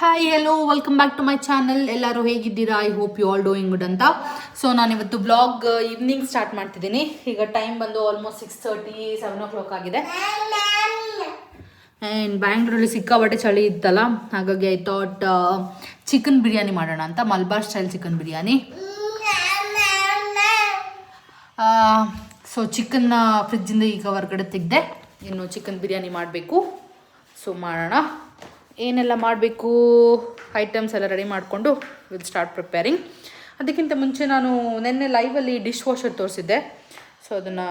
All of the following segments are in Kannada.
Hi hello welcome back to my channel. ಎಲ್ಲರೂ ಹೇಗಿದ್ದೀರಾ? I hope you all doing good ಅಂತ. ಸೊ ನಾನಿವತ್ತು ಬ್ಲಾಗ್ ಈವ್ನಿಂಗ್ ಸ್ಟಾರ್ಟ್ ಮಾಡ್ತಿದ್ದೀನಿ. ಈಗ ಟೈಮ್ ಬಂದು ಆಲ್ಮೋಸ್ಟ್ 6:30 7 o'clock ಆಗಿದೆ. ಆ್ಯಂಡ್ ಬ್ಯಾಂಗ್ಳೂರಲ್ಲಿ ಸಿಕ್ಕಾಬಟ್ಟೆ ಚಳಿ ಇತ್ತಲ್ಲ, ಹಾಗಾಗಿ ಐ ಥಾಟ್ ಚಿಕನ್ ಬಿರಿಯಾನಿ ಮಾಡೋಣ ಅಂತ. Malabar style chicken biryani. So ಚಿಕನ್ನ ಫ್ರಿಜ್ಜಿಂದ ಈಗ ಹೊರಗಡೆ ತೆಗೆದೆ. ಇನ್ನು ಚಿಕನ್ ಬಿರಿಯಾನಿ ಮಾಡಬೇಕು. ಸೊ ಮಾಡೋಣ. ಏನೆಲ್ಲ ಮಾಡಬೇಕು, ಐಟಮ್ಸ್ ಎಲ್ಲ ರೆಡಿ ಮಾಡಿಕೊಂಡು ವಿಲ್ ಸ್ಟಾರ್ಟ್ ಪ್ರಿಪೇರಿಂಗ್. ಅದಕ್ಕಿಂತ ಮುಂಚೆ ನಾನು ನಿನ್ನೆ ಲೈವಲ್ಲಿ ಡಿಶ್ ವಾಷರ್ ತೋರಿಸಿದ್ದೆ. ಸೊ ಅದನ್ನು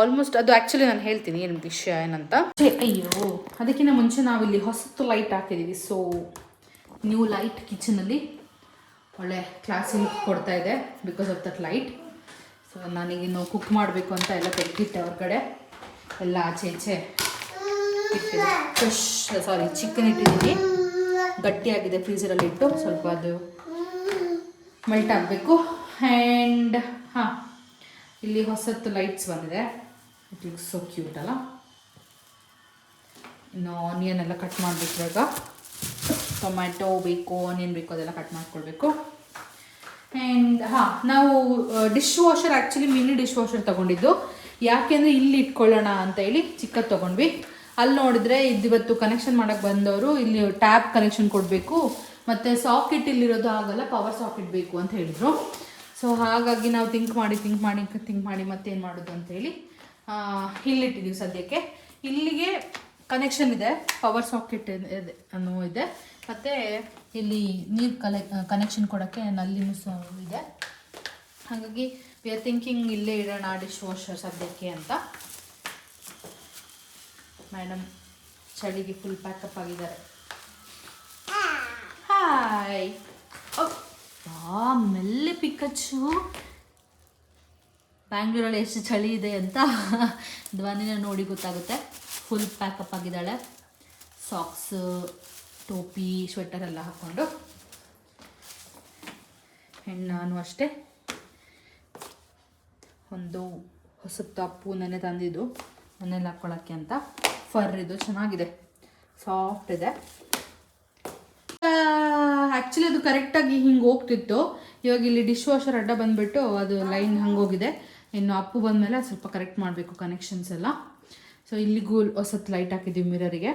ಆಲ್ಮೋಸ್ಟ್ ಅದು ಆ್ಯಕ್ಚುಲಿ ನಾನು ಹೇಳ್ತೀನಿ ಏನು ವಿಷಯ ಏನಂತ. ಅಯ್ಯೋ, ಅದಕ್ಕಿಂತ ಮುಂಚೆ ನಾವಿಲ್ಲಿ ಹೊಸತು ಲೈಟ್ ಹಾಕಿದ್ದೀವಿ. ಸೊ ನ್ಯೂ ಲೈಟ್ ಕಿಚನಲ್ಲಿ ಒಳ್ಳೆ ಕ್ಲಾಸಿಗೆ ಕೊಡ್ತಾ ಇದೆ because of that light. So ನಾನೀಗಿನ್ನು ಕುಕ್ ಮಾಡಬೇಕು ಅಂತ ಎಲ್ಲ ತೆಗೆದಿಟ್ಟೆ ಹೊರಗಡೆ, ಎಲ್ಲ ಆಚೆ ಈಚೆ ಇಟ್ಟಿದೆ. ಚಿಕನ್ ಇಟ್ಟಿದ್ದೀನಿ, ಗಟ್ಟಿಯಾಗಿದೆ, ಫ್ರೀಸರಲ್ಲಿ ಇಟ್ಟು ಸ್ವಲ್ಪ ಅದು ಮೆಲ್ಟ್ ಆಗಬೇಕು. ಆ್ಯಂಡ್ ಇಲ್ಲಿ ಹೊಸತ್ತು ಲೈಟ್ಸ್ ಬಂದಿದೆ. ಇಟ್ ಲುಕ್ಸ್ ಸೋ ಕ್ಯೂಟ್ ಅಲ್ಲ. ಇನ್ನು ಆನಿಯನ್ ಎಲ್ಲ ಕಟ್ ಮಾಡಬೇಕು. ಇವಾಗ ಟೊಮ್ಯಾಟೊ ಬೇಕು, ಆನಿಯನ್ ಬೇಕು, ಅದೆಲ್ಲ ಕಟ್ ಮಾಡ್ಕೊಳ್ಬೇಕು. ಆ್ಯಂಡ್ ನಾವು dish washer actually mini dish washer ತೊಗೊಂಡಿದ್ದು. ಯಾಕೆಂದರೆ ಇಲ್ಲಿ ಇಟ್ಕೊಳ್ಳೋಣ ಅಂತ ಹೇಳಿ ಚಿಕ್ಕದು ತೊಗೊಂಡ್ವಿ. ಅಲ್ಲಿ ನೋಡಿದ್ರೆ ಇವತ್ತು ಕನೆಕ್ಷನ್ ಮಾಡೋಕ್ಕೆ ಬಂದವರು ಇಲ್ಲಿ ಟ್ಯಾಪ್ ಕನೆಕ್ಷನ್ ಕೊಡಬೇಕು, ಮತ್ತು ಸಾಕೆಟ್ ಇಲ್ಲಿರೋದು ಆಗಲ್ಲ, ಪವರ್ ಸಾಕೆಟ್ ಬೇಕು ಅಂತ ಹೇಳಿದರು. ಸೊ ಹಾಗಾಗಿ ನಾವು ಥಿಂಕ್ ಮಾಡಿ ಮತ್ತೇನು ಮಾಡೋದು ಅಂತೇಳಿ ಇಲ್ಲಿಟ್ಟಿದ್ದೀವಿ ಸದ್ಯಕ್ಕೆ. ಇಲ್ಲಿಗೆ ಕನೆಕ್ಷನ್ ಇದೆ, ಪವರ್ ಸಾಕೆಟ್ ಇದೆ ಅನ್ನೋ ಇದೆ, ಮತ್ತು ಇಲ್ಲಿ ನೀರು ಕನೆಕ್ಷನ್ ಕೊಡೋಕ್ಕೆ ನಲ್ಲಿನೂ ಸಹ ಇದೆ. ಹಾಗಾಗಿ ವಿ ಆರ್ ಥಿಂಕಿಂಗ್ ಇಲ್ಲೇ ಇಡೋಣ ಡಿಶ್ ವಾಷರ್ ಸದ್ಯಕ್ಕೆ ಅಂತ. ಮೇಡಮ್ ಚಳಿಗೆ ಫುಲ್ ಪ್ಯಾಕಪ್ ಆಗಿದ್ದಾರೆ. ಹಾಯ್. ಮೆಲ್ಲೆ ಪಿಕಚ್ಚು. ಬ್ಯಾಂಗ್ಳೂರಲ್ಲಿ ಎಷ್ಟು ಚಳಿ ಇದೆ ಅಂತ ಧ್ವನಿನ ನೋಡಿ ಗೊತ್ತಾಗುತ್ತೆ. ಫುಲ್ ಪ್ಯಾಕಪ್ ಆಗಿದ್ದಾಳೆ, ಸಾಕ್ಸ್, ಟೋಪಿ, ಸ್ವೆಟರ್ ಎಲ್ಲ ಹಾಕ್ಕೊಂಡು. ಆ್ಯಂಡ್ ನಾನು ಅಷ್ಟೇ ಒಂದು ಹೊಸ ಟಾಪು ನೆನೆ ತಂದಿದ್ದು ಮನೇಲಿ ಹಾಕ್ಕೊಳ್ಳೋಕ್ಕೆ ಅಂತ. ಫರ್ ಇದು ಚೆನ್ನಾಗಿದೆ, ಸಾಫ್ಟ್ ಇದೆ. ಆ್ಯಕ್ಚುಲಿ ಅದು ಕರೆಕ್ಟಾಗಿ ಹಿಂಗೆ ಹೋಗ್ತಿತ್ತು. ಇವಾಗ ಇಲ್ಲಿ ಡಿಶ್ ವಾಷರ್ ಅಡ್ಡ ಬಂದುಬಿಟ್ಟು ಅದು ಲೈನ್ ಹಂಗೆ ಹೋಗಿದೆ. ಇನ್ನು ಅಪ್ಪು ಬಂದಮೇಲೆ ಸ್ವಲ್ಪ ಕರೆಕ್ಟ್ ಮಾಡಬೇಕು ಕನೆಕ್ಷನ್ಸ್ ಎಲ್ಲ. ಸೊ ಇಲ್ಲಿಗೂ ಹೊಸತ್ತು ಲೈಟ್ ಹಾಕಿದ್ದೀವಿ ಮಿರರಿಗೆ.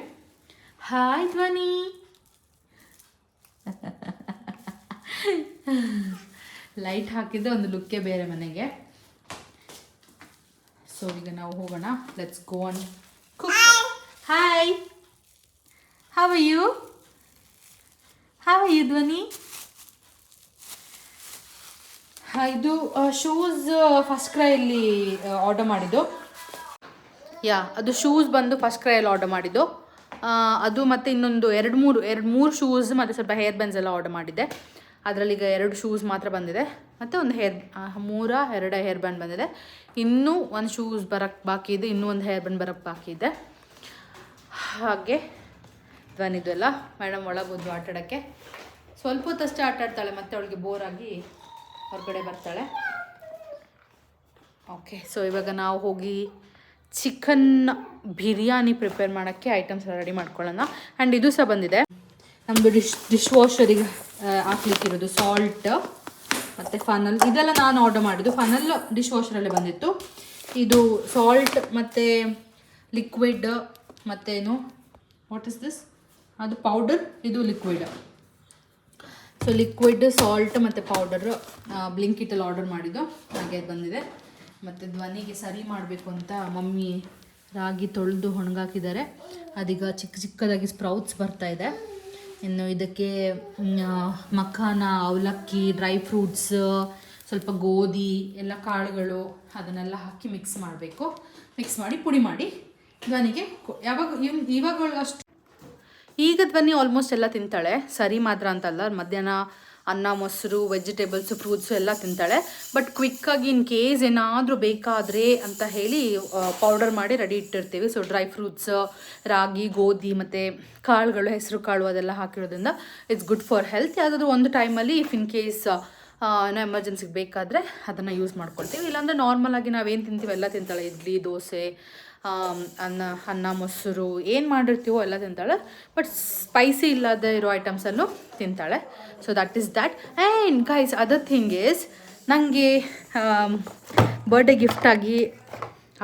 ಹಾಯ್ ಧ್ವನಿ. ಲೈಟ್ ಹಾಕಿದ್ದೆ ಒಂದು ಲುಕ್ಕೇ ಬೇರೆ ಮನೆಗೆ. ಸೊ ಈಗ ನಾವು ಹೋಗೋಣ. Let's go on cook. Hi, how are you? ಧ್ವನಿ? ಇದು ಶೂಸ್ ಫಸ್ಟ್ ಕ್ರೈಯಲ್ಲಿ ಆರ್ಡರ್ ಮಾಡಿದ್ದು. ಅದು ಶೂಸ್ ಬಂದು ಫಸ್ಟ್ ಕ್ರೈಯಲ್ಲಿ ಆರ್ಡರ್ ಮಾಡಿದ್ದು. ಅದು ಮತ್ತು ಇನ್ನೊಂದು ಎರಡು ಮೂರು ಶೂಸ್ ಮತ್ತು ಸ್ವಲ್ಪ ಹೇರ್ ಬ್ಯಾಂಡ್ಸ್ ಎಲ್ಲ ಆರ್ಡರ್ ಮಾಡಿದ್ದೆ. ಅದರಲ್ಲಿ ಈಗ 2 ಶೂಸ್ ಮಾತ್ರ ಬಂದಿದೆ, ಮತ್ತು ಒಂದು ಎರಡು ಹೇರ್ ಬ್ಯಾಂಡ್ ಬಂದಿದೆ. ಇನ್ನೂ ಒಂದು ಶೂಸ್ ಬರೋಕ್ಕೆ ಬಾಕಿ ಇದೆ, ಇನ್ನೂ ಒಂದು ಹೇರ್ ಬ್ಯಾಂಡ್ ಬರೋಕ್ಕೆ ಬಾಕಿ ಇದೆ. ಹಾಗೆ ಧ್ವನಿದು ಎಲ್ಲ. ಮೇಡಮ್ ಒಳಗೋದ್ಲು ಆಟಾಡೋಕ್ಕೆ. ಸ್ವಲ್ಪ ಹೊತ್ತಷ್ಟೇ ಆಟಾಡ್ತಾಳೆ, ಮತ್ತು ಅವಳಿಗೆ ಬೋರಾಗಿ ಹೊರಗಡೆ ಬರ್ತಾಳೆ. ಓಕೆ, ಸೊ ಇವಾಗ ನಾವು ಹೋಗಿ ಚಿಕನ್ ಬಿರಿಯಾನಿ ಪ್ರಿಪೇರ್ ಮಾಡೋಕ್ಕೆ ಐಟಮ್ಸ್ ಎಲ್ಲ ರೆಡಿ ಮಾಡ್ಕೊಳ್ಳೋಣ. ಆ್ಯಂಡ್ ಇದು ಸಹ ಬಂದಿದೆ ನಮ್ಮದು ಡಿಶ್ ವಾಷರಿಗೆ ಹಾಕ್ಲಿಕ್ಕಿರೋದು ಸಾಲ್ಟ್ ಮತ್ತು ಫನಲ್. ಇದೆಲ್ಲ ನಾನು ಆರ್ಡರ್ ಮಾಡಿದ್ದು. ಫನಲ್ ಡಿಶ್ ವಾಷರಲ್ಲೇ ಬಂದಿತ್ತು. ಇದು ಸಾಲ್ಟ್ ಮತ್ತು ಲಿಕ್ವಿಡ್ ಮತ್ತೇನು ವಾಟ್ ಇಸ್ ದಿಸ್, ಅದು ಪೌಡರ್, ಇದು ಲಿಕ್ವಿಡ್. ಸೊ ಲಿಕ್ವಿಡ್, ಸಾಲ್ಟ್ ಮತ್ತು ಪೌಡರ್ ಬ್ಲಿಂಕಿಟಲ್ಲಿ ಆರ್ಡರ್ ಮಾಡಿದ್ದು. ಹಾಗೆ ಅದು ಬಂದಿದೆ. ಮತ್ತು ಧ್ವನಿಗೆ ಸರಿ ಮಾಡಬೇಕು ಅಂತ ಮಮ್ಮಿ ರಾಗಿ ತೊಳೆದು ಒಣಗಾಕಿದ್ದಾರೆ. ಅದೀಗ ಚಿಕ್ಕದಾಗಿ ಸ್ಪ್ರೌಟ್ಸ್ ಬರ್ತಾಯಿದೆ. ಇನ್ನು ಇದಕ್ಕೆ ಮಖಾನ, ಅವಲಕ್ಕಿ, ಡ್ರೈ ಫ್ರೂಟ್ಸ್, ಸ್ವಲ್ಪ ಗೋಧಿ ಎಲ್ಲ ಕಾಳುಗಳು ಅದನ್ನೆಲ್ಲ ಹಾಕಿ ಮಿಕ್ಸ್ ಮಾಡಬೇಕು. ಮಿಕ್ಸ್ ಮಾಡಿ ಪುಡಿ ಮಾಡಿ ಧ್ವನಿಗೆ ಇವಾಗ ಅಷ್ಟು. ಈಗ ಧ್ವನಿ ಆಲ್ಮೋಸ್ಟ್ ಎಲ್ಲ ತಿಂತಾಳೆ, ಸರಿ ಮಾತ್ರ ಅಂತಲ್ಲ. ಮಧ್ಯಾಹ್ನ ಅನ್ನ, ಮೊಸರು, ವೆಜಿಟೇಬಲ್ಸು, ಫ್ರೂಟ್ಸು ಎಲ್ಲ ತಿಂತಾಳೆ. ಬಟ್ ಕ್ವಿಕ್ಕಾಗಿ ಇನ್ ಕೇಸ್ ಏನಾದರೂ ಬೇಕಾದರೆ ಅಂತ ಹೇಳಿ ಪೌಡರ್ ಮಾಡಿ ರೆಡಿ ಇಟ್ಟಿರ್ತೀವಿ. ಸೊ ಡ್ರೈ ಫ್ರೂಟ್ಸ್, ರಾಗಿ, ಗೋಧಿ ಮತ್ತು ಕಾಳುಗಳು, ಹೆಸರು ಕಾಳು ಅದೆಲ್ಲ ಹಾಕಿರೋದ್ರಿಂದ ಇಟ್ಸ್ ಗುಡ್ ಫಾರ್ ಹೆಲ್ತ್. ಯಾವುದಾದ್ರೂ ಒಂದು ಟೈಮಲ್ಲಿ ಇಫ್ ಇನ್ ಕೇಸ್ ಏನೋ ಎಮರ್ಜೆನ್ಸಿಗೆ ಬೇಕಾದರೆ ಅದನ್ನು ಯೂಸ್ ಮಾಡ್ಕೊಳ್ತೀವಿ. ಇಲ್ಲಾಂದರೆ ನಾರ್ಮಲಾಗಿ ನಾವೇನು ತಿಂತೀವಿ ಎಲ್ಲ ತಿಂತಾಳೆ. ಇಡ್ಲಿ, ದೋಸೆ, ಅನ್ನ ಮೊಸರು ಏನು ಮಾಡಿರ್ತೀವೋ ಎಲ್ಲ ತಿಂತಾಳೆ. ಬಟ್ ಸ್ಪೈಸಿ ಇಲ್ಲದೆ ಇರೋ ಐಟಮ್ಸಲ್ಲೂ ತಿಂತಾಳೆ. So that is that. And guys, other thing is, ನನಗೆ ಬರ್ಡೇ ಗಿಫ್ಟಾಗಿ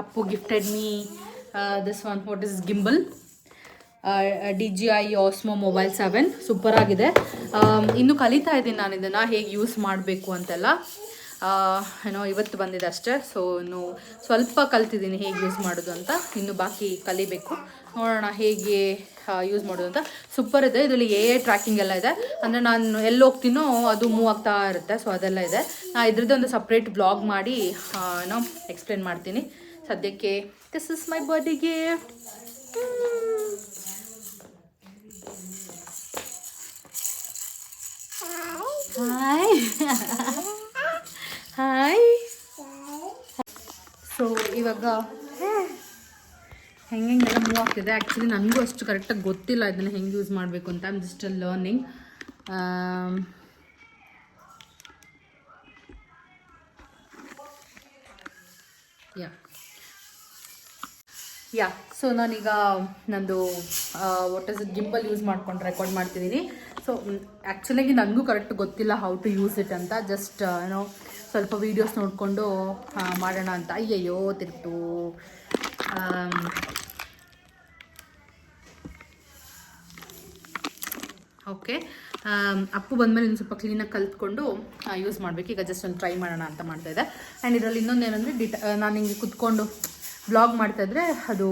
Appu gifted me this one. What is gimbal, DJI Osmo Mobile 7. ಸೂಪರಾಗಿದೆ. ಇನ್ನೂ ಕಲಿತಾ ಇದ್ದೀನಿ ನಾನು ಇದನ್ನು ಹೇಗೆ ಯೂಸ್ ಮಾಡಬೇಕು ಅಂತೆಲ್ಲ. ಏನೋ ಇವತ್ತು ಬಂದಿದೆ ಅಷ್ಟೇ. ಸೊ ಇನ್ನು ಸ್ವಲ್ಪ ಕಲ್ತಿದ್ದೀನಿ ಹೇಗೆ ಯೂಸ್ ಮಾಡೋದು ಅಂತ. ಇನ್ನು ಬಾಕಿ ಕಲಿಬೇಕು. ನೋಡೋಣ ಹೇಗೆ ಯೂಸ್ ಮಾಡೋದು ಅಂತ. ಸೂಪರ್ ಇದೆ. ಇದರಲ್ಲಿ ಟ್ರ್ಯಾಕಿಂಗ್ ಎಲ್ಲ ಇದೆ. ಅಂದರೆ ನಾನು ಎಲ್ಲಿ ಹೋಗ್ತೀನೋ ಅದು ಮೂವ್ ಆಗ್ತಾ ಇರುತ್ತೆ. ಸೊ ಅದೆಲ್ಲ ಇದೆ. ನಾನು ಇದ್ರದ್ದು ಒಂದು ಸಪ್ರೇಟ್ ಬ್ಲಾಗ್ ಮಾಡಿ ಏನೋ ಎಕ್ಸ್ಪ್ಲೇನ್ ಮಾಡ್ತೀನಿ. ಸದ್ಯಕ್ಕೆ this is my birthday gift. Hi hi. So ಇವಾಗ ಹೆಂಗೆಲ್ಲ ಮೂವ್ ಆಗ್ತಿದೆ. ಆ್ಯಕ್ಚುಲಿ ನನಗೂ ಅಷ್ಟು ಕರೆಕ್ಟಾಗಿ ಗೊತ್ತಿಲ್ಲ ಇದನ್ನು ಹೆಂಗೆ ಯೂಸ್ ಮಾಡಬೇಕು ಅಂತ. I am just learning. Yeah so ನಾನೀಗ ನಂದು ವಾಟ್ ಇಸ್ ಗಿಂಬಲ್ ಯೂಸ್ ಮಾಡ್ಕೊಂಡು ರೆಕಾರ್ಡ್ ಮಾಡ್ತಿದ್ದೀನಿ. ಸೊ ಆ್ಯಕ್ಚುಲಾಗಿ ನನಗೂ ಕರೆಕ್ಟ್ ಗೊತ್ತಿಲ್ಲ ಹೌ ಟು ಯೂಸ್ ಇಟ್ ಅಂತ. ಜಸ್ಟ್ ಏನೋ ಸ್ವಲ್ಪ ವೀಡಿಯೋಸ್ ನೋಡಿಕೊಂಡು ಮಾಡೋಣ ಅಂತ. ಅಯ್ಯಯ್ಯೋ ತಿರುಗ್ತು. ಓಕೆ, ಅಪ್ಪು ಬಂದಮೇಲೆ ಇನ್ನು ಸ್ವಲ್ಪ ಕ್ಲೀನಾಗಿ ಕಲ್ತ್ಕೊಂಡು ಯೂಸ್ ಮಾಡಬೇಕು. ಈಗ ಜಸ್ಟ್ ಒಂದು ಟ್ರೈ ಮಾಡೋಣ ಅಂತ ಮಾಡ್ತಾಯಿದ್ದೆ. ಆ್ಯಂಡ್ ಇದರಲ್ಲಿ ಇನ್ನೊಂದು ಏನಂದರೆ ನಾನು ಹಿಂಗೆ ಕುತ್ಕೊಂಡು ಬ್ಲಾಗ್ ಮಾಡ್ತಾಯಿದ್ರೆ ಅದು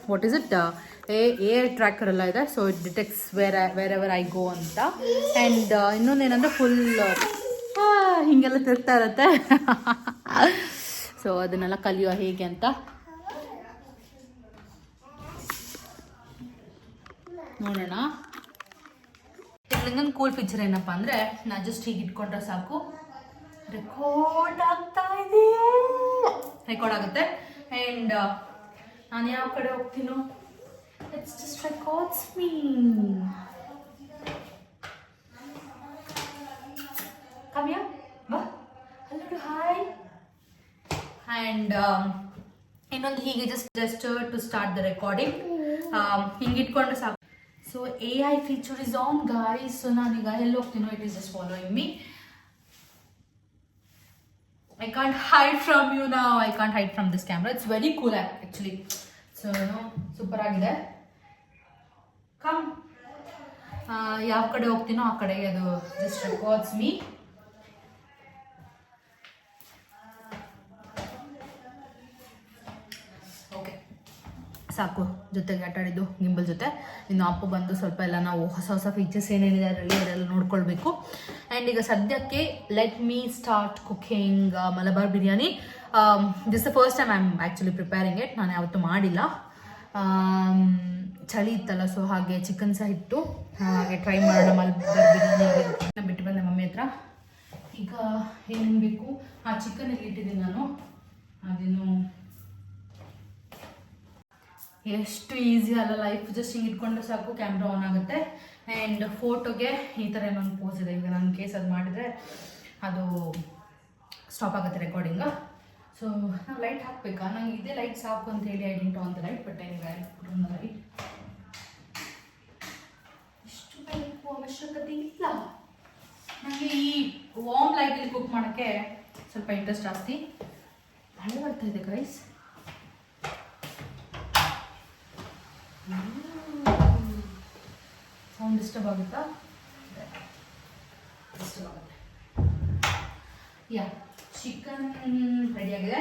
what is it air tracker ಎಲ್ಲ ಇದೆ. So it detects wherever I go ಅಂತ. ಆ್ಯಂಡ್ ಇನ್ನೊಂದೇನೆಂದರೆ ಫುಲ್ ಹೀಗೆಲ್ಲ ತಿರ್ತಾ ಇರುತ್ತೆ. ಸೊ ಅದನ್ನೆಲ್ಲ ಕಲಿಯೋ ಹೇಗೆ ಅಂತ ನೋಡೋಣ. ಇಲ್ಲೊಂದು ಕೂಲ್ ಪಿಕ್ಚರ್ ಏನಪ್ಪ ಅಂದರೆ, ನಾನು ಜಸ್ಟ್ ಹೀಗೆ ಇಟ್ಕೊಂಡ್ರೆ ಸಾಕು, ರೆಕಾರ್ಡ್ ಆಗ್ತಾ ಇದೆ, ರೆಕಾರ್ಡ್ ಆಗುತ್ತೆ. ಆ್ಯಂಡ್ ನಾನು ಯಾವ ಕಡೆ ಹೋಗ್ತೀನೋ ಇಟ್ಸ್ ಜಸ್ಟ್ ರೆಕಾರ್ಡ್ಸ್ ಮೀ. ಕಮ್ಯಾ ಬಾ, ಹಲೋ, ಹಾಯ್. ಆ್ಯಂಡ್ ಇನ್ನೊಂದು ಹೀಗೆ just to start the recording ಹಿಂಗೆ ಇಟ್ಕೊಂಡ್ರೆ ಸಾಕು. So AI feature is on, guys. So ನಾನೀಗ ಎಲ್ಲಿ ಹೋಗ್ತೀನೋ it is just following me. I can't hide from you now. I can't hide from this camera. It's very cool actually. So super ಆಗಿದೆ. ಕಮ್, ಯಾವ ಕಡೆ ಹೋಗ್ತೀನೋ ಆ ಕಡೆಗೆ ಅದು ಜಸ್ಟ್ ರೆಕಾರ್ಡ್ಸ್ ಮೀ. ಓಕೆ, ಸಾಕು ಜೊತೆಗೆ ಆಟಾಡಿದ್ದು ಗಿಂಬಲ್ ಜೊತೆ. ಇನ್ನು ಅಪ್ಪು ಬಂದು ಸ್ವಲ್ಪ ಎಲ್ಲ ನಾವು ಹೊಸ ಫೀಚರ್ಸ್ ಏನೇನಿದೆ ಅದರಲ್ಲಿ ಅದೆಲ್ಲ ನೋಡ್ಕೊಳ್ಬೇಕು. ಆ್ಯಂಡ್ ಈಗ ಸದ್ಯಕ್ಕೆ let me start cooking Malabar biryani. This the first time I am actually preparing it. ನಾನು ಯಾವತ್ತೂ ಮಾಡಿಲ್ಲ. ಚಳಿ ಇತ್ತಲ್ಲ, ಸೊ ಹಾಗೆ ಚಿಕನ್ ಸಹ ಇಟ್ಟು ಹಾಗೆ ಟ್ರೈ ಮಾಡೋಣ ಮಲಬಾರ್ ಬಿರಿಯಾನಿ. ಬಿಟ್ಟು ಬಂದೆ ಮಮ್ಮಿ ಹತ್ರ. ಈಗ ಏನೇನು ಬೇಕು, ಆ ಚಿಕನ್ ಇಲ್ಲಿ ಇಟ್ಟಿದ್ದೀನಿ ನಾನು. ಅದೇನು ಎಷ್ಟು ಈಸಿ ಅಲ್ಲ ಲೈಫ್. ಜಸ್ಟ್ ಹಿಂಗೆ ಇಟ್ಕೊಂಡ್ರೆ ಸಾಕು, ಕ್ಯಾಮ್ರಾ ಆನ್ ಆಗುತ್ತೆ. ಆ್ಯಂಡ್ ಫೋಟೋಗೆ ಈ ಥರ ಏನೊಂದು ಪೋಸ್ ಇದೆ. ಈಗ ನನ್ನ ಕೇಸ್ ಅದು ಮಾಡಿದರೆ ಅದು ಸ್ಟಾಪ್ ಆಗುತ್ತೆ ರೆಕಾರ್ಡಿಂಗ್. ಸೊ ನಾವು ಲೈಟ್ ಹಾಕಬೇಕಾ? ನಂಗೆ ಇದೇ ಲೈಟ್ ಸಾಕು ಅಂತ ಹೇಳಿ I didn't on the light. But light ಇಷ್ಟು ಬೇಕು ಅವಶ್ಯಕತೆ ಇಲ್ಲ ನನಗೆ. ಈ ವಾರ್ಮ್ ಲೈಟಲ್ಲಿ ಕುಕ್ ಮಾಡೋಕ್ಕೆ ಸ್ವಲ್ಪ ಇಂಟ್ರೆಸ್ಟ್ ಜಾಸ್ತಿ. ಮಳೆ ಬರ್ತಾ ಇದೆ ಗೈಸ್. ಸೌಂಡ್ ಡಿಸ್ಟರ್ಬ್ ಆಗುತ್ತಾ? ಡಿಸ್ಟರ್ಬ್ ಆಗುತ್ತೆ. ಯಾ, ಚಿಕನ್ ರೆಡಿಯಾಗಿದೆ.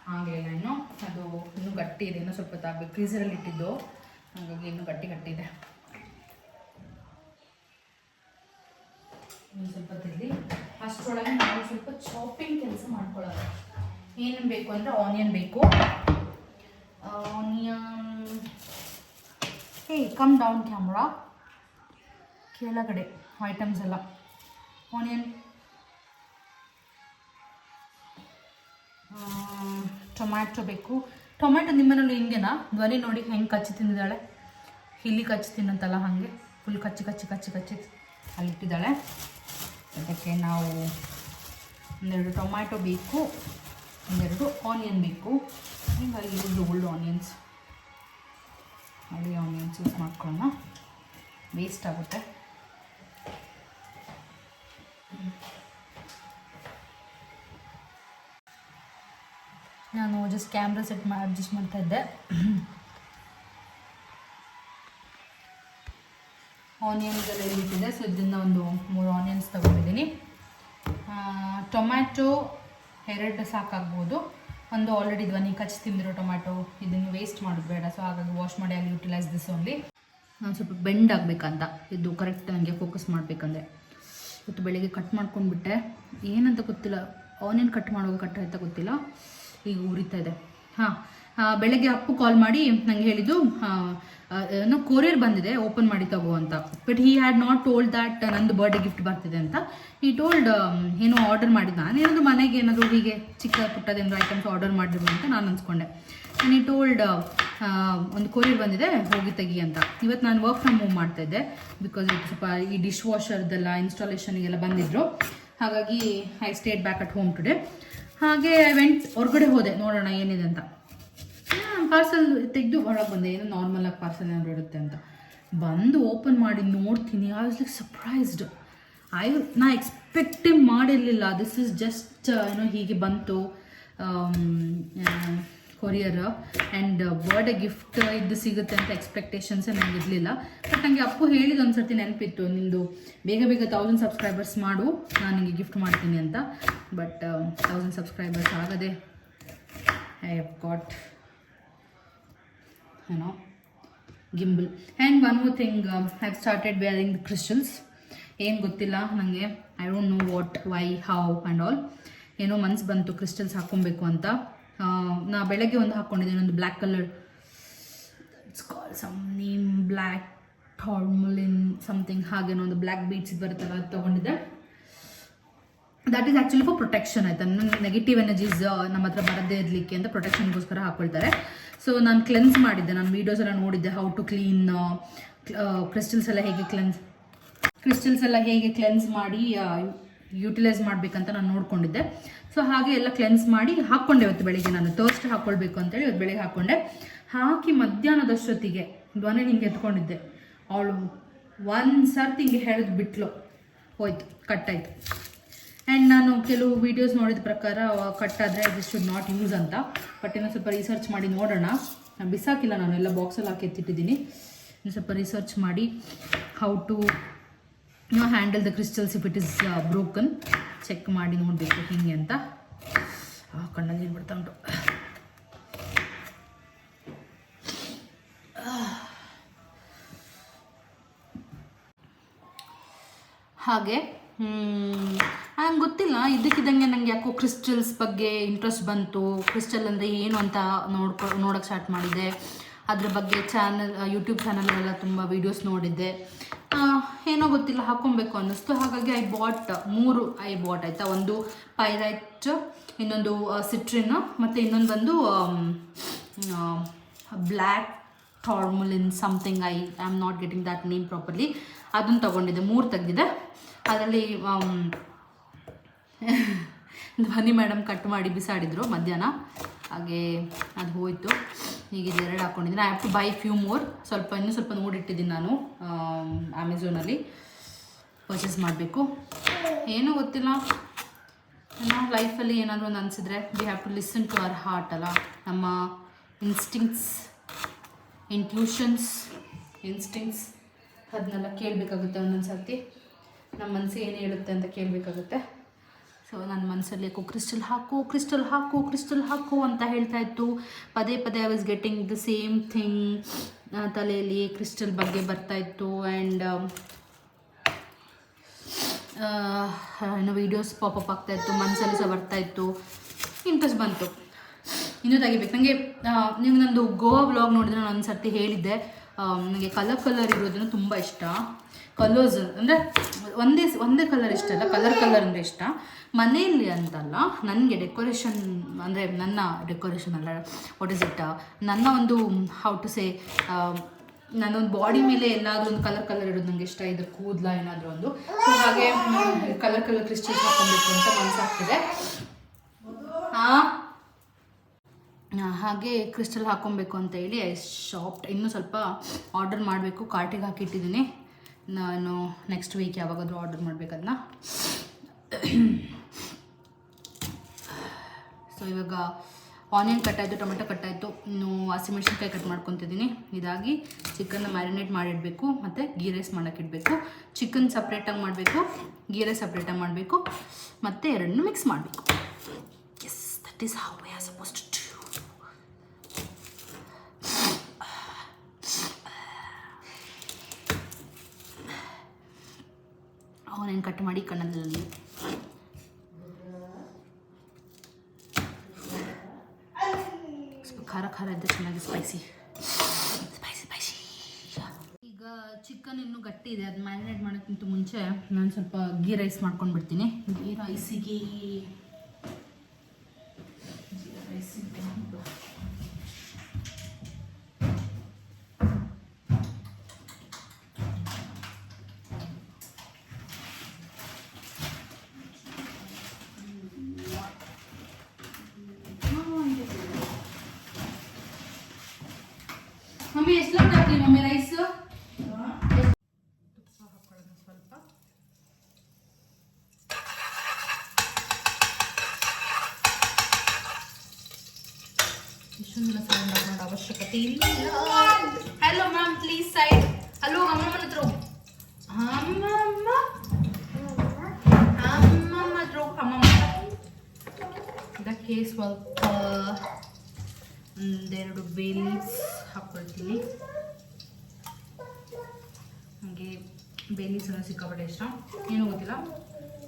ಹಾಗೆ ನಾನು ಅದು ಇನ್ನೂ ಗಟ್ಟಿ ಇದೆ, ಇನ್ನೂ ಸ್ವಲ್ಪ ತಾಗಬೇಕು. ಫ್ರೀಸರಲ್ಲಿ ಇಟ್ಟಿದ್ದು, ಹಾಗಾಗಿ ಇನ್ನೂ ಗಟ್ಟಿ ಇದೆ. ಇನ್ನು ಸ್ವಲ್ಪ ತಿರ್ಲಿ. ಅಷ್ಟರೊಳಗೆ ನಾವು ಸ್ವಲ್ಪ ಚಾಪಿಂಗ್ ಕೆಲಸ ಮಾಡ್ಕೊಳ್ಳೋದು. ಏನೇನು ಬೇಕು ಅಂದರೆ ಆನಿಯನ್ ಬೇಕು. Onion, hey come down camera. ಕೆಳಗಡೆ ಐಟಮ್ಸ್ ಎಲ್ಲ. ಆನಿಯನ್, ಟೊಮ್ಯಾಟೊ ಬೇಕು. ಟೊಮ್ಯಾಟೊ ನಿಮ್ಮನೇಲಿ ಹಿಂಗೆನಾ? ಧ್ವನಿ ನೋಡಿ ಹೆಂಗೆ ಕಚ್ಚಿ ತಿಂದಿದ್ದಾಳೆ. ಇಲ್ಲಿ ಕಚ್ಚಿ ತಿನ್ನಂತಲ್ಲ, ಹಾಗೆ ಫುಲ್ ಕಚ್ಚಿ ಅಲ್ಲಿಟ್ಟಿದ್ದಾಳೆ. ಅದಕ್ಕೆ ನಾವು ಒಂದೆರಡು ಟೊಮ್ಯಾಟೊ ಬೇಕು, ಒಂದೆರಡು ಆನಿಯನ್ ಬೇಕು. ಹೀಗಾಗಿ ಯೂಸ್ ಓಲ್ಡ್ ಆನಿಯನ್ಸ್, ಹಳ್ಳಿ ಆನಿಯನ್ಸ್ ಯೂಸ್ ಮಾಡ್ಕೊಳ್ಳೋಣ, ವೇಸ್ಟ್ ಆಗುತ್ತೆ. ನಾನು ಜಸ್ಟ್ ಕ್ಯಾಮ್ರಾ ಸೆಟ್ ಅಡ್ಜಸ್ಟ್ ಮಾಡ್ತಾ ಇದ್ದೆ. ಆನಿಯನ್ಸ್ ಎಲ್ಲ ಇಲ್ಲಿಟ್ಟಿದೆ. ಸೊ ಇದನ್ನು ಒಂದು 3 ಆನಿಯನ್ಸ್ ತೊಗೊಂಡಿದ್ದೀನಿ. ಟೊಮ್ಯಾಟೊ 2 ಸಾಕಾಗ್ಬೋದು. ಒಂದು ಆಲ್ರೆಡಿ ಧ್ವನಿ ಕಚ್ಚಿ ತಿಂದಿರೋ ಟೊಮ್ಯಾಟೊ, ಇದನ್ನು ವೇಸ್ಟ್ ಮಾಡೋದು ಬೇಡ. ಸೊ ಹಾಗಾಗಿ ವಾಶ್ ಮಾಡಿ ಅಲ್ಲಿ ಯುಟಿಲೈಸ್ ದಿಸ್ ಓನ್ಲಿ. ನಾನು ಸ್ವಲ್ಪ ಬೆಂಡ್ ಆಗಬೇಕಂತ, ಇದು ಕರೆಕ್ಟ್ ನನಗೆ ಫೋಕಸ್ ಮಾಡಬೇಕಂದ್ರೆ. ಇವತ್ತು ಬೆಳಿಗ್ಗೆ ಕಟ್ ಮಾಡ್ಕೊಂಡ್ಬಿಟ್ಟೆ, ಏನಂತ ಗೊತ್ತಿಲ್ಲ, ಆನಿಯನ್ ಕಟ್ ಮಾಡುವಾಗ ಕಟ್ ಆಯ್ತಾ ಗೊತ್ತಿಲ್ಲ, ಈಗ ಉರಿತಾ ಇದೆ. ಬೆಳಗ್ಗೆ ಅಪ್ಪು ಕಾಲ್ ಮಾಡಿ ನಂಗೆ ಹೇಳಿದ್ದು ಏನೋ ಕೊರಿಯರ್ ಬಂದಿದೆ, ಓಪನ್ ಮಾಡಿ ತಗೋ ಅಂತ. But he had not told that ನಂದು ಬರ್ಡೇ ಗಿಫ್ಟ್ ಬರ್ತಿದೆ ಅಂತ. ಈ ಟೋಲ್ಡ್ ಏನೋ ಆರ್ಡರ್ ಮಾಡಿದ್ದು, ನಾನು ಏನಾದರೂ ಮನೆಗೆ ಏನಾದರೂ ಹೀಗೆ ಚಿಕ್ಕ ಪುಟ್ಟದೇನಾದ್ರು ಐಟಮ್ಸ್ ಆರ್ಡರ್ ಮಾಡಿದ್ರು ಅಂತ ನಾನು ಅನ್ಸ್ಕೊಂಡೆ. ನಾನು ಈ ಟೋಲ್ಡ್ ಒಂದು ಕೊರಿಯರ್ ಬಂದಿದೆ, ಹೋಗಿ ತೆಗಿ ಅಂತ. ಇವತ್ತು ನಾನು ವರ್ಕ್ ಫ್ರಮ್ ಹೋಮ್ ಮಾಡ್ತಾಯಿದ್ದೆ, ಬಿಕಾಸ್ ಇದು ಸ್ವಲ್ಪ ಈ ಡಿಶ್ ವಾಷರ್ದೆಲ್ಲ ಇನ್ಸ್ಟಾಲೇಷನ್ಗೆಲ್ಲ ಬಂದಿದ್ರು. ಹಾಗಾಗಿ I state back at home today. ಹಾಗೆ ಹೊರಗಡೆ ಹೋದೆ ನೋಡೋಣ ಏನಿದೆ ಅಂತ. ಪಾರ್ಸಲ್ ತೆಗೆದು ಒಳಗೆ ಬಂದೆ, ಏನೋ ನಾರ್ಮಲಾಗಿ ಪಾರ್ಸಲ್ ಏನಾದ್ರು ಇರುತ್ತೆ ಅಂತ. ಬಂದು ಓಪನ್ ಮಾಡಿ ನೋಡ್ತೀನಿ, ಐ ವಾಸ್ ಲೈಕ್ ಸರ್ಪ್ರೈಸ್ಡ್. ನಾ ಎಕ್ಸ್ಪೆಕ್ಟೇ ಮಾಡಿರಲಿಲ್ಲ. ದಿಸ್ ಇಸ್ ಜಸ್ಟ್ ಏನೋ ಹೀಗೆ ಬಂತು ಕೊರಿಯರ್, ಆ್ಯಂಡ್ ಬರ್ಡೇ ಗಿಫ್ಟ್ ಇದು ಸಿಗುತ್ತೆ ಅಂತ ಎಕ್ಸ್ಪೆಕ್ಟೇಷನ್ಸೇ ನನಗೆ ಇರಲಿಲ್ಲ. ಬಟ್ ನನಗೆ ಅಪ್ಪು ಹೇಳಿದ ಒಂದು ಸರ್ತಿ ನೆನಪಿತ್ತು, ನಿಂದು ಬೇಗ 1000 ಸಬ್ಸ್ಕ್ರೈಬರ್ಸ್ ಮಾಡು, ನಾನು ನಿಮಗೆ ಗಿಫ್ಟ್ ಮಾಡ್ತೀನಿ ಅಂತ. ಬಟ್ 1000 ಸಬ್ಸ್ಕ್ರೈಬರ್ಸ್ ಆಗದೆ I have got gimbal. And one more thing, I have started wearing the crystals. ಏನು ಗೊತ್ತಿಲ್ಲ ನನಗೆ, I don't know what, why, how and all. ಏನೋ ಮನ್ಸು ಬಂತು ಕ್ರಿಸ್ಟಲ್ಸ್ ಹಾಕ್ಕೊಬೇಕು ಅಂತ. ನಾ ಬೆಳಗ್ಗೆ ಒಂದು ಹಾಕ್ಕೊಂಡಿದ್ದೀನಿ, ಒಂದು black colour, it's call some name, black tourmaline something, ಹಾಗೇನೋ ಒಂದು ಬ್ಲ್ಯಾಕ್ ಬೀಡ್ಸ್ ಬರುತ್ತಲ್ಲ, ಅದು ತೊಗೊಂಡಿದ್ದೆ. That is actually for protection. ಆಯ್ತಾ, ನೆಗೆಟಿವ್ ಎನರ್ಜೀಸ್ ನಮ್ಮ ಹತ್ರ ಬರದೇ ಇರಲಿಕ್ಕೆ ಅಂತ ಪ್ರೊಟೆಕ್ಷನ್ಗೋಸ್ಕರ ಹಾಕ್ಕೊಳ್ತಾರೆ. ಸೊ ನಾನು ಕ್ಲೆನ್ಸ್ ಮಾಡಿದ್ದೆ, ನಾನು ವೀಡಿಯೋಸ್ ಎಲ್ಲ ನೋಡಿದ್ದೆ, ಹೌ ಟು ಕ್ಲೀನ್ ಕ್ರಿಸ್ಟಲ್ಸ್ ಎಲ್ಲ ಹೇಗೆ ಕ್ಲೆನ್ಸ್ ಮಾಡಿ ಯುಟಿಲೈಸ್ ಮಾಡಬೇಕಂತ ನಾನು ನೋಡ್ಕೊಂಡಿದ್ದೆ. ಸೊ ಹಾಗೆ ಎಲ್ಲ ಕ್ಲೆನ್ಸ್ ಮಾಡಿ ಹಾಕ್ಕೊಂಡೆ ಇವತ್ತು ಬೆಳಿಗ್ಗೆ. ನಾನು ಥರ್ಸ್ಟ್ ಹಾಕ್ಕೊಳ್ಬೇಕು ಅಂತೇಳಿ ಇವತ್ತು ಬೆಳಿಗ್ಗೆ ಹಾಕ್ಕೊಂಡೆ. ಹಾಕಿ ಮಧ್ಯಾಹ್ನದಷ್ಟೊತ್ತಿಗೆ ಧ್ವನಿ ಹಿಂಗೆ ಎತ್ಕೊಂಡಿದ್ದೆ, ಅವಳು ಒಂದು ಸರ್ತಿ ಹಿಂಗೆ ಹೇಳಿದ್ ಬಿಟ್ಲು, ಹೋಯ್ತು, ಕಟ್ಟಾಯಿತು. ಆ್ಯಂಡ್ ನಾನು ಕೆಲವು ವೀಡಿಯೋಸ್ ನೋಡಿದ ಪ್ರಕಾರ ಕಟ್ಟಾದರೆ ದಿಸ್ ಶುಡ್ ನಾಟ್ ಯೂಸ್ ಅಂತ. ಬಟ್ ಇನ್ನೂ ಸ್ವಲ್ಪ ರಿಸರ್ಚ್ ಮಾಡಿ ನೋಡೋಣ. ನಾನು ಬಿಸಾಕಿಲ್ಲ, ನಾನು ಎಲ್ಲ ಬಾಕ್ಸಲ್ಲಿ ಹಾಕಿ ಎತ್ತಿಟ್ಟಿದ್ದೀನಿ. ಇನ್ನು ಸ್ವಲ್ಪ ರಿಸರ್ಚ್ ಮಾಡಿ how to handle the crystals if it is broken check ಮಾಡಿ ನೋಡಬೇಕು ಹಿಂಗೆ ಅಂತ. ಕಣ್ಣಲ್ಲಿ ನೀರು ಬಿಡ್ತಾ ಉಂಟು. ಹಾಗೆ ನಂಗೆ ಗೊತ್ತಿಲ್ಲ, ಇದ್ದಕ್ಕಿದ್ದಂಗೆ ನನಗೆ ಯಾಕೋ ಕ್ರಿಸ್ಟಲ್ಸ್ ಬಗ್ಗೆ ಇಂಟ್ರೆಸ್ಟ್ ಬಂತು. ಕ್ರಿಸ್ಟಲ್ ಅಂದರೆ ಏನು ಅಂತ ನೋಡೋಕ್ಕೆ ಸ್ಟಾರ್ಟ್ ಮಾಡಿದ್ದೆ. ಅದ್ರ ಬಗ್ಗೆ ಯೂಟ್ಯೂಬ್ ಚಾನಲ್ಲೆಲ್ಲ ತುಂಬ ವೀಡಿಯೋಸ್ ನೋಡಿದ್ದೆ. ಏನೋ ಗೊತ್ತಿಲ್ಲ, ಹಾಕ್ಕೊಬೇಕು ಅನ್ನಿಸ್ತು. ಹಾಗಾಗಿ ಐ ಬಾಟ್ 3 ಆಯಿತಾ. ಒಂದು ಪೈರೈಟ್, ಇನ್ನೊಂದು ಸಿಟ್ರಿನ್, ಮತ್ತು ಇನ್ನೊಂದು ಬಂದು black tourmaline something. I am not getting that name properly. ಅದನ್ನು ತೊಗೊಂಡಿದ್ದೆ, 3 ತೆಗೆದಿದೆ. ಅದರಲ್ಲಿ ಧ್ವನಿ ಮೇಡಮ್ ಕಟ್ ಮಾಡಿ ಬಿಸಾಡಿದರು ಮಧ್ಯಾಹ್ನ, ಹಾಗೆ ಅದು ಹೋಯಿತು. ಈಗ 2 ಹಾಕ್ಕೊಂಡಿದ್ದೀನಿ. I have to buy few more. ಇನ್ನೂ ಸ್ವಲ್ಪ ನೋಡಿಟ್ಟಿದ್ದೀನಿ ನಾನು ಅಮೆಝಾನಲ್ಲಿ, ಪರ್ಚೇಸ್ ಮಾಡಬೇಕು. ಏನೂ ಗೊತ್ತಿಲ್ಲ, ನಾವು ಲೈಫಲ್ಲಿ ಏನಾದರೂ ಒಂದು ಅನಿಸಿದ್ರೆ we have to listen to our heart ಅಲ್ಲ. ನಮ್ಮ ಇನ್ಸ್ಟಿಂಕ್ಟ್ಸ್ ಅದನ್ನೆಲ್ಲ ಕೇಳಬೇಕಾಗುತ್ತೆ. ಒಂದೊಂದು ಸರ್ತಿ ನಮ್ಮ ಮನಸ್ಸು ಏನು ಹೇಳುತ್ತೆ ಅಂತ ಕೇಳಬೇಕಾಗುತ್ತೆ. ಸೊ ನನ್ನ ಮನಸ್ಸಲ್ಲಿ ಯಾಕೋ ಕ್ರಿಸ್ಟಲ್ ಹಾಕು ಅಂತ ಹೇಳ್ತಾ ಇತ್ತು. ಪದೇ I was getting the same thing. ತಲೆಯಲ್ಲಿ ಕ್ರಿಸ್ಟಲ್ ಬಗ್ಗೆ ಬರ್ತಾಯಿತ್ತು. ಆ್ಯಂಡ್ ಏನೋ ವೀಡಿಯೋಸ್ ಪಾಪಪ್ ಆಗ್ತಾಯಿತ್ತು, ಮನಸ್ಸಲ್ಲಿ ಸಹ ಬರ್ತಾಯಿತ್ತು. ಇಂಟ್ರೆಸ್ಟ್ ಬಂತು, ಇನ್ನೂ ತೆಗಿಬೇಕು ನನಗೆ. ನೀವು ನಂದು ಗೋವಾ ವ್ಲಾಗ್ ನೋಡಿದ್ರೆ ನಾನು ಒಂದು ಸರ್ತಿ ಹೇಳಿದ್ದೆ, ನನಗೆ ಕಲರ್ ಇರೋದನ್ನು ತುಂಬ ಇಷ್ಟ. ಕಲರ್ಸ್ ಅಂದರೆ ಒಂದೇ ಕಲರ್ ಇಷ್ಟ ಅಲ್ಲ, ಕಲರ್ ಅಂದರೆ ಇಷ್ಟ. ಮನೆಯಲ್ಲಿ ಅಂತಲ್ಲ, ನನಗೆ ಡೆಕೋರೇಷನ್ ಅಂದರೆ ನನ್ನ ಡೆಕೋರೇಷನ್ ಅಲ್ಲ, ವಾಟ್ ಇಸ್ ಇಟ್, ನನ್ನ ಒಂದು ಹೌ ಟು ಸೇ ನಾನೊಂದು ಬಾಡಿ ಮೇಲೆ ಎಲ್ಲಾದರೂ ಒಂದು ಕಲರ್ ಇರೋದು ನನಗೆ ಇಷ್ಟ, ಇದು ಕೂದಲ ಏನಾದರೂ ಒಂದು. ಸೊ ಹಾಗೆ ಕಲರ್ ಕ್ರಿಸ್ಟಲ್ಸ್ ಹಾಕ್ಕೊಬೇಕು ಅಂತ ಮನಸ್ಸಾಗ್ತಿದೆ. ಹಾಗೆ ಕ್ರಿಸ್ಟಲ್ ಹಾಕ್ಕೊಬೇಕು ಅಂತ ಹೇಳಿ ಶಾಪ್ ಇನ್ನೂ ಸ್ವಲ್ಪ ಆರ್ಡರ್ ಮಾಡಬೇಕು. ಕಾರ್ಟಿಗೆ ಹಾಕಿಟ್ಟಿದ್ದೀನಿ. ನಾನು ನೆಕ್ಸ್ಟ್ ವೀಕ್ ಯಾವಾಗಾದರೂ ಆರ್ಡರ್ ಮಾಡಬೇಕದನ್ನ. ಸೊ ಇವಾಗ ಆನಿಯನ್ ಕಟ್ಟಾಯಿತು, ಟೊಮೆಟೊ ಕಟ್ಟಾಯಿತು, ಇನ್ನು ಹಸಿಮೆಣ್ಸಿನ್ಕಾಯಿ ಕಟ್ ಮಾಡ್ಕೊತಿದ್ದೀನಿ. ಇದಾಗಿ ಚಿಕನ್ನ ಮ್ಯಾರಿನೇಟ್ ಮಾಡಿಡಬೇಕು ಮತ್ತು ಗೀ ರೈಸ್ ಮಾಡೋಕ್ಕಿಡಬೇಕು. ಚಿಕನ್ ಸಪ್ರೇಟಾಗಿ ಮಾಡಬೇಕು, ಗೀ ರೈಸ್ ಸಪ್ರೇಟಾಗಿ ಮಾಡಬೇಕು, ಮತ್ತು ಎರಡನ್ನೂ ಮಿಕ್ಸ್ ಮಾಡಬೇಕು. Yes, that is how we are supposed to do. Onion cut ಮಾಡಿ ಕಣ್ಣಲ್ಲಿ ಖಾರ ಇದ್ದರೆ ಚೆನ್ನಾಗಿ ಸ್ಪೈಸಿ. ಈಗ ಚಿಕನ್ ಇನ್ನೂ ಗಟ್ಟಿ ಇದೆ, ಅದು ಮ್ಯಾರಿನೇಟ್ ಮಾಡೋಕ್ಕಿಂತ ಮುಂಚೆ ನಾನು ಸ್ವಲ್ಪ ಗೀ ರೈಸ್ ಮಾಡ್ಕೊಂಡು ಬಿಡ್ತೀನಿ. ಗೀ ರೈಸಿಗೆ ಮಮ್ಮಿ ಎಷ್ಟು ಹಾಕ್ತೀವಿ ಮಮ್ಮಿ ರೈಸ್? ಹಾಕೊಳ್ಳೋಣ ಸ್ವಲ್ಪ. ಇಷ್ಟೊಂದೆಲ್ಲ ಸೌಂಡ್ ಮಾಡೋ ಅವಶ್ಯಕತೆ ಇಲ್ಲ. Hello ma'am, please side. Hello, ಅಮ್ಮಮ್ಮನ ಹತ್ರ ಹೋಗು. ಅಮ್ಮಮ್ಮ ಹತ್ರ ಹೋಗು. ಅಮ್ಮಮ್ಮ ಇದಕ್ಕೆ ಸ್ವಲ್ಪ ಒಂದೆರಡು ಬೇ ಲೀವ್ಸ್ ಹಾಕ್ಕೊಳ್ತೀನಿ. ಹಾಗೆ ಬೇ ಲೀವ್ಸ್ ಅನ್ನೋ ಸಿಕ್ಕಾಪಟ್ಟೆ ಇಷ್ಟ. ಏನೂ ಗೊತ್ತಿಲ್ಲ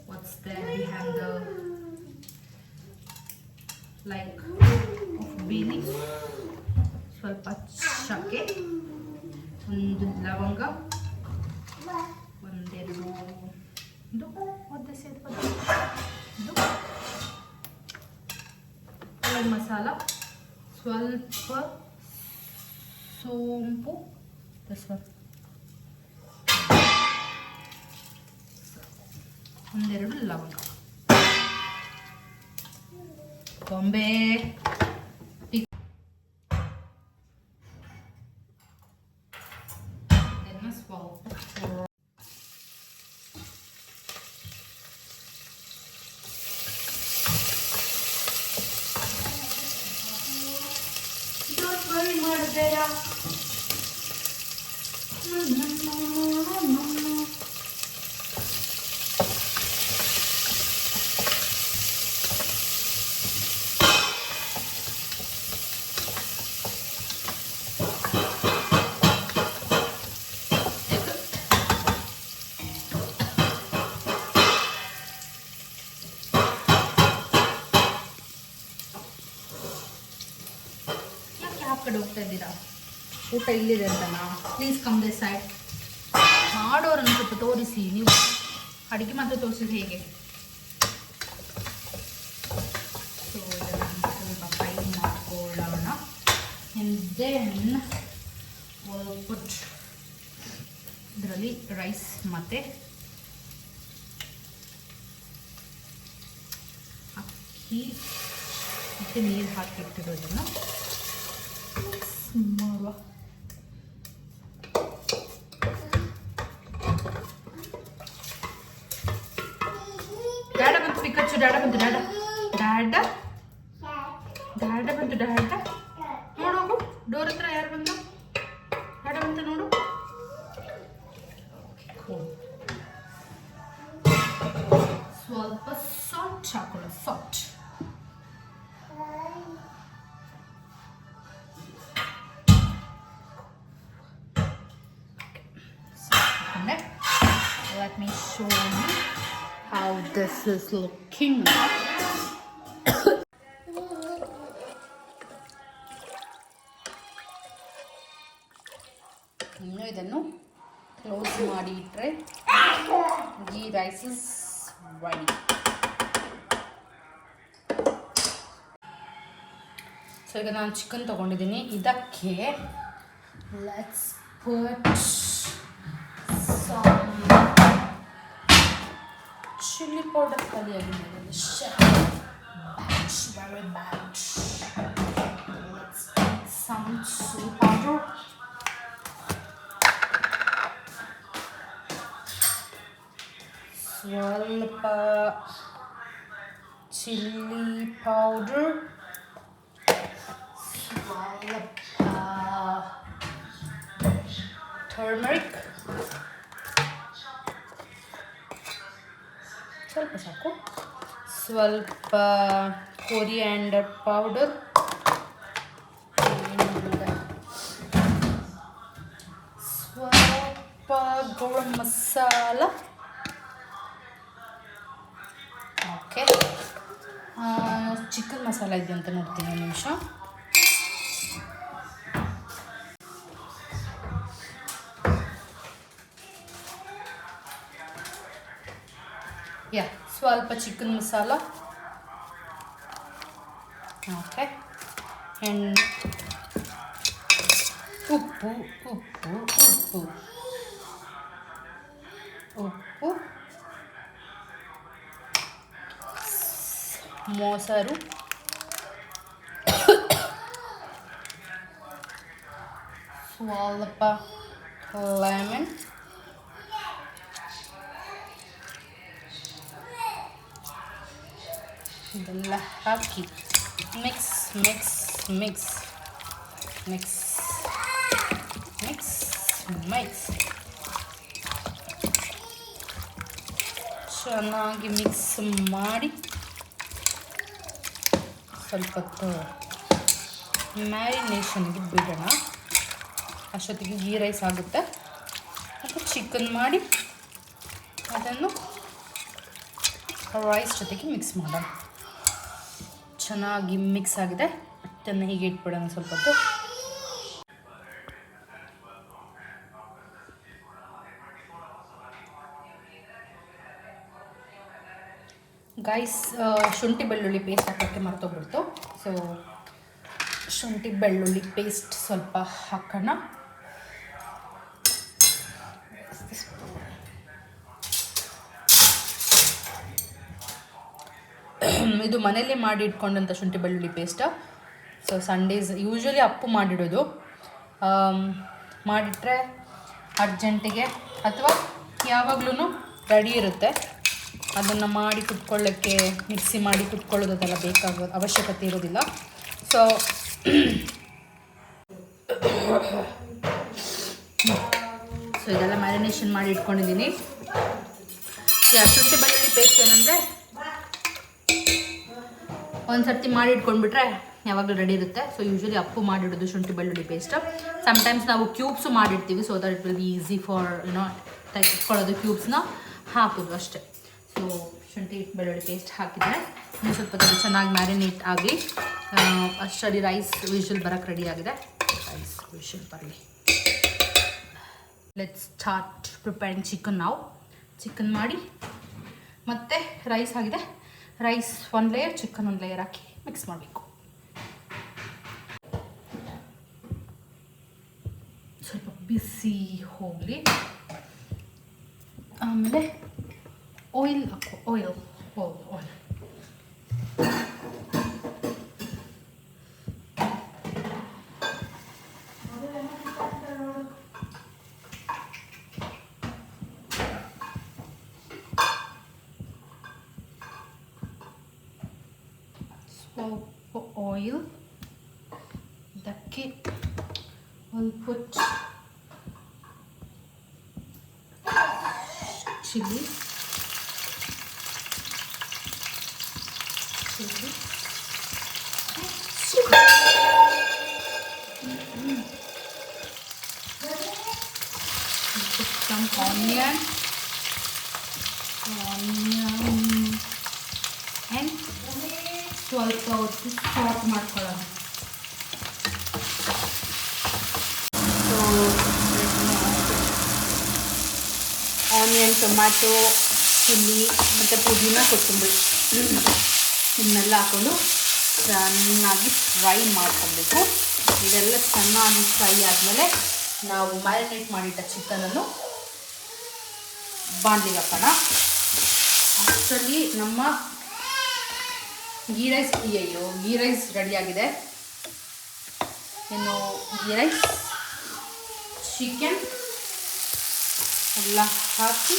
what's that we have the like ಬೇ ಲೀವ್ಸ್, ಸ್ವಲ್ಪ ಚಕ್ಕೆ, ಒಂದು ಲವಂಗ, ಒಂದೆರಡು ಇದು ಗರಂ ಮಸಾಲ, ಸ್ವಲ್ಪ ಸೋಂಪು, ಒಂದೆರಡು ಲವಂಗ, ಗೊಂಬೆ, ಸ್ವಲ್ಪ ಮಾಡಬೇಡ. ಕಡೆ ಹೋಗ್ತಾ ಇದ್ದೀರಾ? ಊಟ ಇಲ್ಲಿದೆ ಅಂತನಾ? Please come this side. ಮಾಡೋರನ್ನು ಸ್ವಲ್ಪ ತೋರಿಸಿ. ನೀವು ಅಡುಗೆ ಮಾತ್ರ ತೋರಿಸಿದ್ರೆ ಹೇಗೆ? ಸೊ ಇದನ್ನು ಸ್ವಲ್ಪ ಫ್ರೈ ಮಾಡ್ಕೊಳ್ಳೋಣ. ಆ್ಯಂಡ್ ದೆನ್ ಪುಟ್ ಇದರಲ್ಲಿ ರೈಸ್ ಮತ್ತು ಅಕ್ಕಿ ಮತ್ತು ನೀರು ಹಾಕಿಟ್ಟಿರೋದನ್ನು ಮಾಡುವ. ಡ್ಯಾಡ ಬಂತು ಪಿಕಚ್ಚು, ಡ್ಯಾಡ ಬಂತು, ಡ್ಯಾಡ ಡ್ಯಾಡ ಡ್ಯಾಡ ಬಂತು, ಡ್ಯಾಡ ನೋಡೋಗು. ಡೋರ್ ಹತ್ರ ಯಾರು ಬಂದು? ಡ್ಯಾಡ ಬಂತು ನೋಡು. ಸ್ವಲ್ಪ ಸಾಲ್ಟ್ ಹಾಕೊಳ್ಳೋ, salt. Let me show you how this is looking like. ಇನ್ನು ಇದನ್ನು ಕ್ಲೋಸ್ ಮಾಡಿ ಇಟ್ಟರೆ ghee rice is ready. So ಈಗ ನಾನು ಚಿಕನ್ ತೊಗೊಂಡಿದ್ದೀನಿ. ಇದಕ್ಕೆ let's put some chili powder. Very bad. Let's add some chili powder. ಸ್ವಲ್ಪ chili powder. ಸ್ವಲ್ಪ turmeric. ಸ್ವಲ್ಪ ಸಾಕು. ಸ್ವಲ್ಪ coriander powder. ಸ್ವಲ್ಪ ಗರಂ ಮಸಾಲ. ಓಕೆ, ಚಿಕನ್ ಮಸಾಲ ಇದೆ ಅಂತ ನೋಡ್ತೀನಿ ಒಂದು ನಿಮಿಷ. ಸ್ವಲ್ಪ ಚಿಕನ್ ಮಸಾಲ. ಓಕೆ, ಆ್ಯಂಡ್ ಉಪ್ಪು ಉಪ್ಪು ಉಪ್ಪು ಉಪ್ಪು ಮೊಸರು, ಸ್ವಲ್ಪ ಲೆಮನ್, ಇದೆಲ್ಲ ಹಾಕಿ mix mix mix mix mix mix ಚೆನ್ನಾಗಿ ಮಿಕ್ಸ್ ಮಾಡಿ ಸ್ವಲ್ಪ ಹೊತ್ತು ಮ್ಯಾರಿನೇಷನ್ಗೆ ಬಿಡೋಣ. ಅಷ್ಟೊತ್ತಿಗೆ ಗೀ ರೈಸ್ ಆಗುತ್ತೆ. ಮತ್ತು ಚಿಕನ್ ಮಾಡಿ ಅದನ್ನು ರೈಸ್ ಜೊತೆಗೆ ಮಿಕ್ಸ್ ಮಾಡೋಣ. ಚೆನ್ನಾಗಿ ಮಿಕ್ಸ್ ಆಗಿದೆ. ಅದನ್ನು ಹೀಗೆ ಇಟ್ಬಿಡೋಣ ಸ್ವಲ್ಪ ಹೊತ್ತು. ಗೈಸ್, ಶುಂಠಿ ಬೆಳ್ಳುಳ್ಳಿ ಪೇಸ್ಟ್ ಹಾಕೋಕ್ಕೆ ಮರ್ತೋಗ್ಬಿಡ್ತು. ಸೊ ಶುಂಠಿ ಬೆಳ್ಳುಳ್ಳಿ ಪೇಸ್ಟ್ ಸ್ವಲ್ಪ ಹಾಕೋಣ. ಇದು ಮನೇಲಿ ಮಾಡಿ ಇಟ್ಕೊಂಡಂಥ ಶುಂಠಿ ಬೆಳ್ಳುಳ್ಳಿ paste. So Sundays usually Appu ಮಾಡಿಡೋದು. ಮಾಡಿಟ್ರೆ ಅರ್ಜೆಂಟಿಗೆ ಅಥವಾ ಯಾವಾಗಲೂ ರೆಡಿ ಇರುತ್ತೆ. ಅದನ್ನು ಮಾಡಿ ಕುಟ್ಕೊಳ್ಳೋಕ್ಕೆ ಮಿಕ್ಸಿ ಮಾಡಿ ಕುಟ್ಕೊಳ್ಳೋದೆಲ್ಲ ಬೇಕಾಗೋ ಅವಶ್ಯಕತೆ ಇರೋದಿಲ್ಲ. ಸೊ ಇದೆಲ್ಲ ಮ್ಯಾರಿನೇಷನ್ ಮಾಡಿ ಇಟ್ಕೊಂಡಿದ್ದೀನಿ. ಶುಂಠಿ ಬೆಳ್ಳುಳ್ಳಿ ಪೇಸ್ಟ್ ಏನಂದರೆ ಒಂದು ಸರ್ತಿ ಮಾಡಿ ಇಟ್ಕೊಂಡ್ಬಿಟ್ರೆ ಯಾವಾಗಲೂ ರೆಡಿ ಇರುತ್ತೆ. ಸೊ ಯೂಶ್ವಲಿ ಅಪ್ಪು ಮಾಡಿಡೋದು ಶುಂಠಿ ಬೆಳ್ಳುಳ್ಳಿ ಪೇಸ್ಟ್. ಸಮ್ಟೈಮ್ಸ್ ನಾವು ಕ್ಯೂಬ್ಸು ಮಾಡಿರ್ತೀವಿ. So that it will be easy for ಇಟ್ಕೊಳ್ಳೋದು. ಕ್ಯೂಬ್ಸ್ನ ಹಾಕೋದು ಅಷ್ಟೇ. ಸೊ ಶುಂಠಿ ಬೆಳ್ಳುಳ್ಳಿ ಪೇಸ್ಟ್ ಹಾಕಿದರೆ ಇನ್ನು ಸ್ವಲ್ಪ ಚೆನ್ನಾಗಿ ಮ್ಯಾರಿನೇಟ್ ಆಗಿ ಅಷ್ಟರಲ್ಲಿ ರೈಸ್ ವಿಷಲ್ ಬರೋಕ್ಕೆ ರೆಡಿ ಆಗಿದೆ. ರೈಸ್ ವಿಷಲ್ ಬರಲಿ. Let's start preparing chicken. ನಾವು ಚಿಕನ್ ಮಾಡಿ ಮತ್ತು ರೈಸ್ ಆಗಿದೆ. ರೈಸ್ ಒಂದು ಲೇಯರ್, ಚಿಕನ್ ಒಂದು ಲೇಯರ್ ಹಾಕಿ ಮಿಕ್ಸ್ ಮಾಡಬೇಕು. ಸ್ವಲ್ಪ ಬಿಸಿ ಹೋಗಲಿ. ಆಮೇಲೆ ಆಯಿಲ್ ಹಾಕೋ. ಆಯಿಲ್ ಸ್ವಲ್ಪ ಆಯಿಲ್. ಇದಕ್ಕೆ we'll put chili. Put some onion and ಸ್ವಲ್ಪ ಹೊತ್ತು ಸಾಟ್ ಮಾಡ್ಕೊಳ್ಳೋಣ. ಆನಿಯನ್, ಟೊಮ್ಯಾಟೊ, ಚಿಲ್ಲಿ ಮತ್ತು ಪುದೀನ, ಕೊತ್ತಂಬರಿ ಇವನ್ನೆಲ್ಲ ಹಾಕ್ಕೊಂಡು ಚೆನ್ನಾಗಿ ಫ್ರೈ ಮಾಡ್ಕೊಬೇಕು. ಇದೆಲ್ಲ ಚೆನ್ನಾಗಿ ಫ್ರೈ ಆದಮೇಲೆ ನಾವು ಮ್ಯಾರಿನೇಟ್ ಮಾಡಿಟ್ಟ ಚಿಕನನ್ನು ಬಾಣಲಿಗೆ ಹಾಕೋಣ. ಅಷ್ಟರಲ್ಲಿ ನಮ್ಮ ಗೀ ರೈಸ್ ರೆಡಿಯಾಗಿದೆ. ಇನ್ನು ಗೀ ರೈಸ್, ಚಿಕನ್ ಎಲ್ಲ ಹಾಕಿ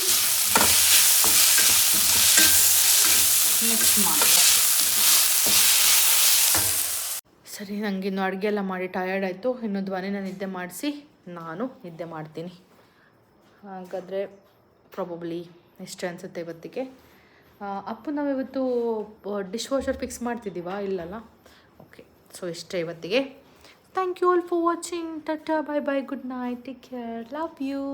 ಮಿಕ್ಸ್ ಮಾಡಿ. ಸರಿ, ನನಗಿನ್ನು ಅಡುಗೆ ಎಲ್ಲ ಮಾಡಿ ಟಯರ್ಡ್ ಆಯಿತು. ಇನ್ನು ಧ್ವನಿನ ನಿದ್ದೆ ಮಾಡಿಸಿ ನಾನು ನಿದ್ದೆ ಮಾಡ್ತೀನಿ. ಹಾಗಾದರೆ ಪ್ರಾಬಬ್ಲಿ ಇಷ್ಟೇ ಅನಿಸುತ್ತೆ ಇವತ್ತಿಗೆ. ಅಪ್ಪು ನಾವಿವತ್ತು ಡಿಶ್ ವಾಷರ್ ಫಿಕ್ಸ್ ಮಾಡ್ತಿದ್ದೀವಾ? ಇಲ್ಲಲ್ಲ. ಓಕೆ, ಸೊ ಇಷ್ಟೇ ಇವತ್ತಿಗೆ. Thank you all for watching. ಟಾಟಾ, bye bye, good night, take care, love you.